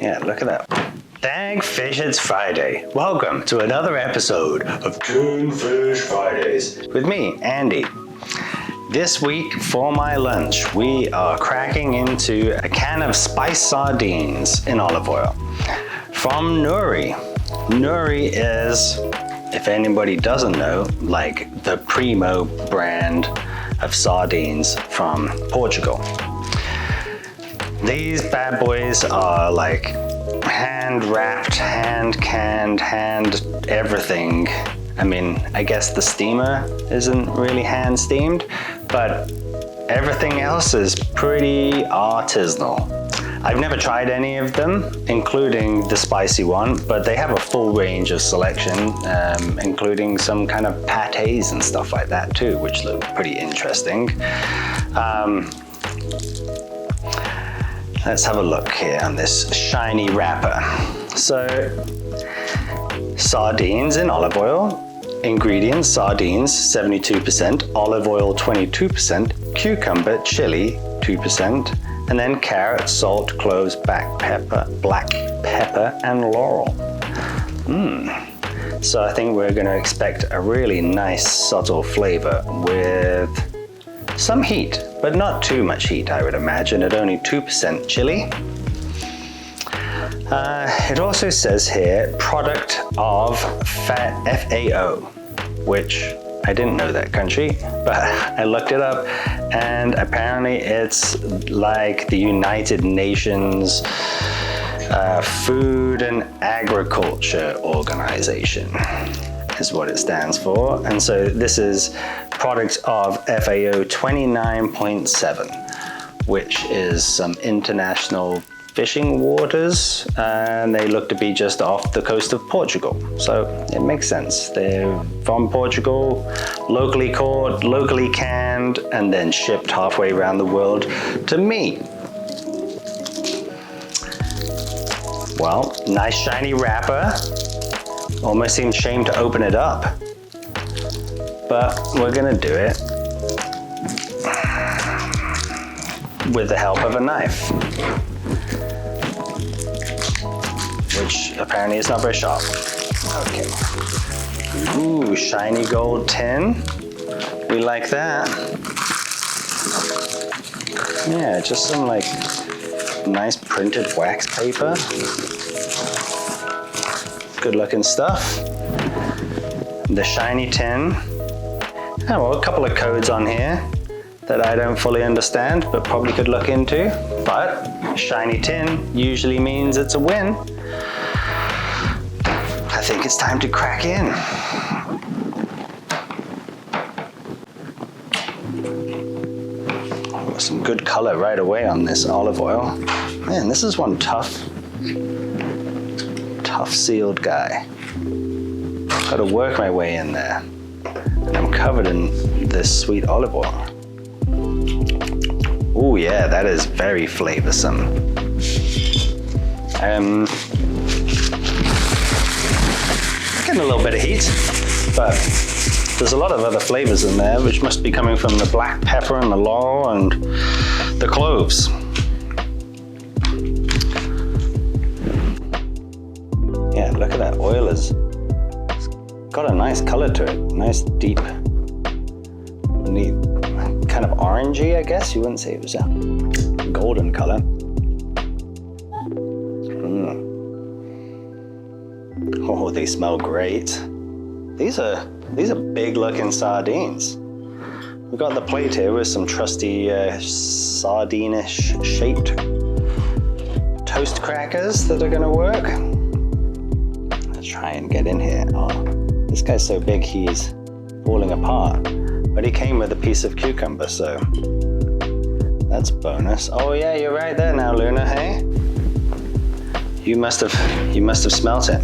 Yeah, look at that. Thank fish, it's Friday. Welcome to another episode of Tune Fish Fridays with me, Andy. This week for my lunch, we are cracking into a can of spiced sardines in olive oil from Nuri. Nuri is, if anybody doesn't know, like the primo brand of sardines from Portugal. These bad boys are like hand wrapped, hand canned, hand everything. I mean, I guess the steamer isn't really hand steamed, but everything else is pretty artisanal. I've never tried any of them, including the spicy one, but they have a full range of selection, including some kind of pâtés and stuff like that too, which look pretty interesting. Let's have a look here on this shiny wrapper. So, sardines in olive oil. Ingredients: sardines 72%, olive oil 22%, cucumber, chili 2%, and then carrot, salt, cloves, black pepper, and laurel. So I think we're going to expect a really nice subtle flavor with some heat, but not too much heat, I would imagine, at only 2% chili. It also says here, product of FAO, which I didn't know that country, but I looked it up, and apparently it's like the United Nations Food and Agriculture Organization is what it stands for. And so this is product of FAO 29.7, which is some international fishing waters, and they look to be just off the coast of Portugal. So it makes sense. They're from Portugal, locally caught, locally canned, and then shipped halfway around the world to me. Well, nice shiny wrapper. Almost seems shame to open it up, but we're gonna do it with the help of a knife, which apparently is not very sharp. Okay. Ooh, shiny gold tin. We like that. Yeah, just some like nice printed wax paper. Good looking stuff. The shiny tin. Oh, well, a couple of codes on here that I don't fully understand, but probably could look into. But shiny tin usually means it's a win. I think it's time to crack in. Oh, some good color right away on this olive oil. Man, this is one tough sealed guy. Got to work my way in there. And I'm covered in this sweet olive oil. Oh yeah, that is very flavorsome. Getting a little bit of heat, but there's a lot of other flavors in there, which must be coming from the black pepper and the laurel and the cloves. Yeah, look at that oil it's got a nice color to it. Nice, deep, neat, kind of orangey, I guess. You wouldn't say it was a golden color. Oh, they smell great. These are big looking sardines. We've got the plate here with some trusty sardine-ish shaped toast crackers that are gonna work. Let's try and get in here. Oh, this guy's so big he's falling apart. But he came with a piece of cucumber, so that's bonus. Oh yeah, you're right there now, Luna, hey? You must have smelt it.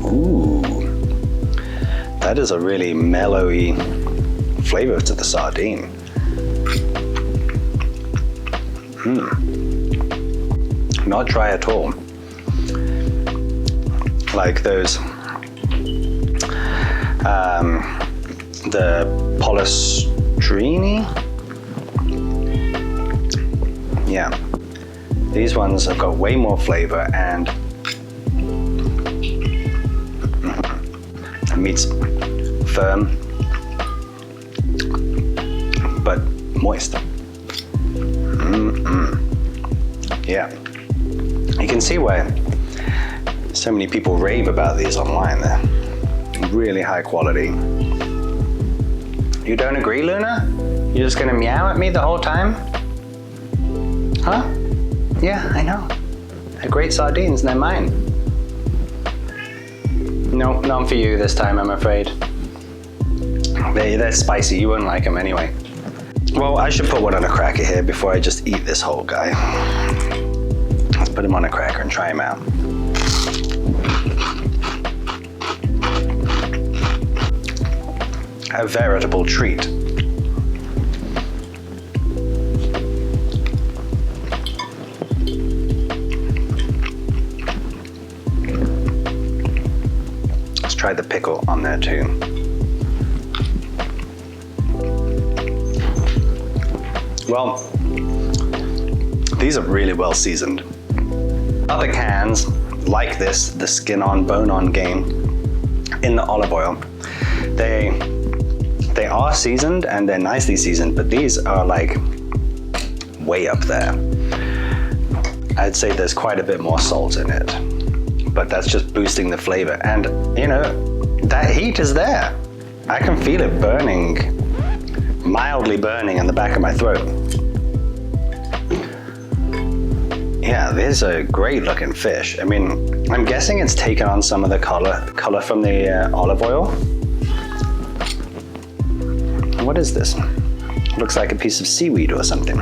Ooh, that is a really mellowy flavor to the sardine. Not dry at all. Like those the polystrini. Yeah, these ones have got way more flavor, and the meat's firm but moist. Yeah, you can see why so many people rave about these online. They're really high quality. You don't agree, Luna? You're just gonna meow at me the whole time? Huh? Yeah, I know. They're great sardines and they're mine. No, none for you this time, I'm afraid. They're spicy, you wouldn't like them anyway. Well, I should put one on a cracker here before I just eat this whole guy. Let's put him on a cracker and try him out. A veritable treat. Let's try the pickle on there too. Well, these are really well seasoned. Other cans like this, the skin on, bone on game in the olive oil, they are seasoned and they're nicely seasoned, but these are like way up there. I'd say there's quite a bit more salt in it, but that's just boosting the flavor. And you know, that heat is there. I can feel it burning, mildly burning in the back of my throat. Yeah, these are great looking fish. I mean, I'm guessing it's taken on some of the color from the olive oil. What is this? Looks like a piece of seaweed or something.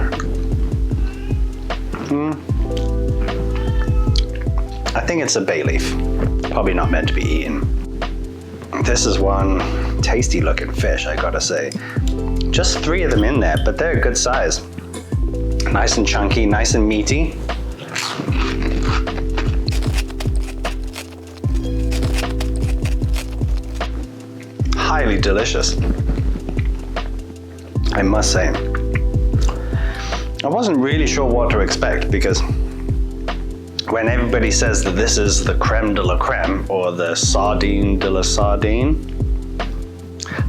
I think it's a bay leaf. Probably not meant to be eaten. This is one tasty looking fish, I gotta say. Just 3 of them in there, but they're a good size. Nice and chunky, nice and meaty. Highly delicious, I must say. I wasn't really sure what to expect, because when everybody says that this is the creme de la creme, or the sardine de la sardine,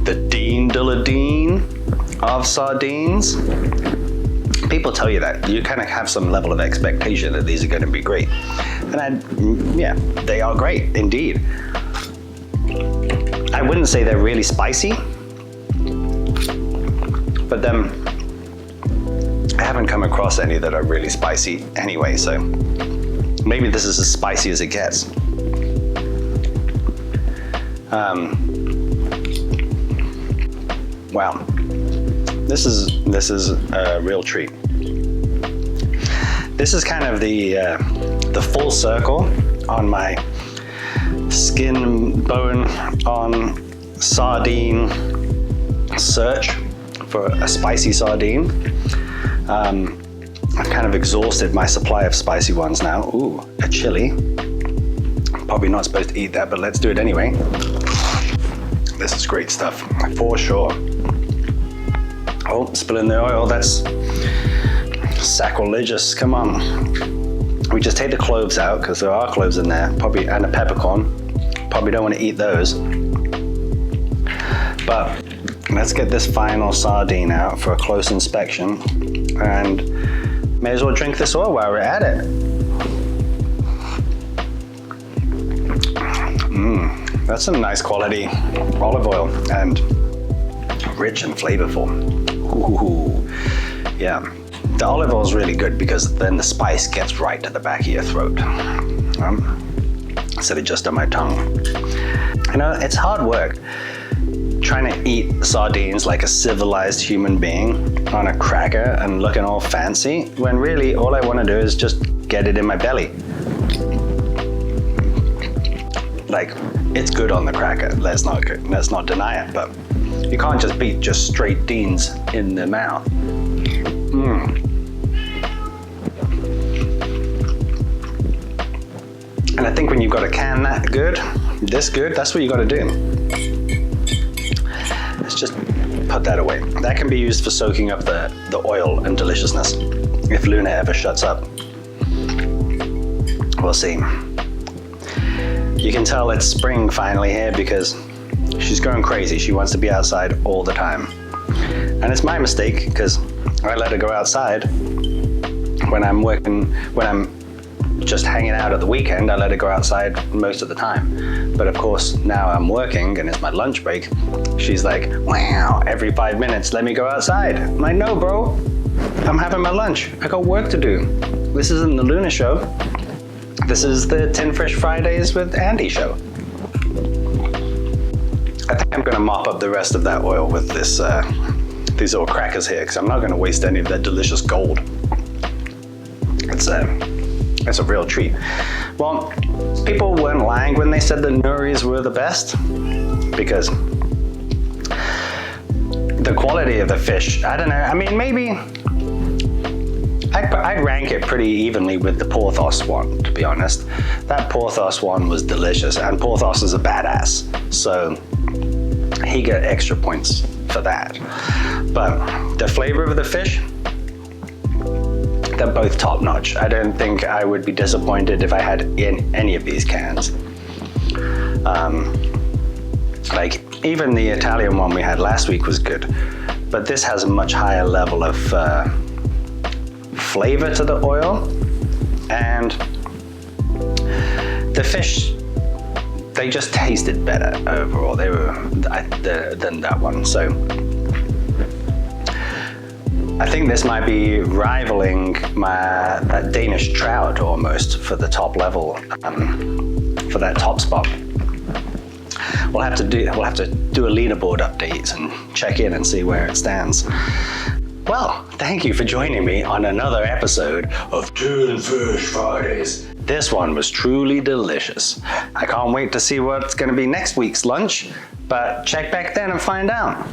the dean de la dean of sardines, people tell you that. You kind of have some level of expectation that these are going to be great. And yeah, they are great, indeed. I wouldn't say they're really spicy, but then I haven't come across any that are really spicy anyway, so maybe this is as spicy as it gets. Wow, this is a real treat. This is kind of the full circle on my skin bone on sardine search for a spicy sardine. I've kind of exhausted my supply of spicy ones now. Ooh, a chili. Probably not supposed to eat that, but let's do it anyway. This is great stuff, for sure. Oh, spilling the oil, that's sacrilegious, come on. We just take the cloves out, because there are cloves in there, probably, and a peppercorn. Probably don't want to eat those. But let's get this final sardine out for a close inspection, and may as well drink this oil while we're at it. That's some nice quality olive oil, and rich and flavorful. Ooh, yeah. The olive oil is really good, because then the spice gets right to the back of your throat. Instead of just on my tongue. You know, it's hard work trying to eat sardines like a civilized human being on a cracker and looking all fancy, when really all I want to do is just get it in my belly. Like, it's good on the cracker, let's not deny it, but you can't just beat just straight Deans in the mouth. And I think when you've got a can that good, this good, that's what you got to do. just put that away. That can be used for soaking up the oil and deliciousness if Luna ever shuts up. We'll see. You can tell it's spring finally here because she's going crazy. She wants to be outside all the time. And it's my mistake because I let her go outside when I'm just hanging out at the weekend. I let her go outside most of the time. But of course, now I'm working and it's my lunch break. She's like, wow, every 5 minutes, let me go outside. I'm like, no, bro, I'm having my lunch. I got work to do. This isn't the Luna show. This is the Tin Fresh Fridays with Andy show. I think I'm gonna mop up the rest of that oil with this, these little crackers here, because I'm not gonna waste any of that delicious gold. It's a real treat. Well, people weren't lying when they said the Nuris were the best, because the quality of the fish, I don't know, I mean, maybe I'd rank it pretty evenly with the Porthos one, to be honest. That Porthos one was delicious, and Porthos is a badass, so he got extra points for that. But the flavor of the fish, they're both top notch. I don't think I would be disappointed if I had in any of these cans. Like even the Italian one we had last week was good, but this has a much higher level of flavor to the oil, and the fish, they just tasted better overall. They were than that one. So I think this might be rivaling that Danish trout almost for the top level, for that top spot. We'll have to do a leaderboard update and check in and see where it stands. Well, thank you for joining me on another episode of Tin Fresh Fridays. This one was truly delicious. I can't wait to see what's going to be next week's lunch, but check back then and find out.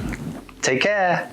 Take care.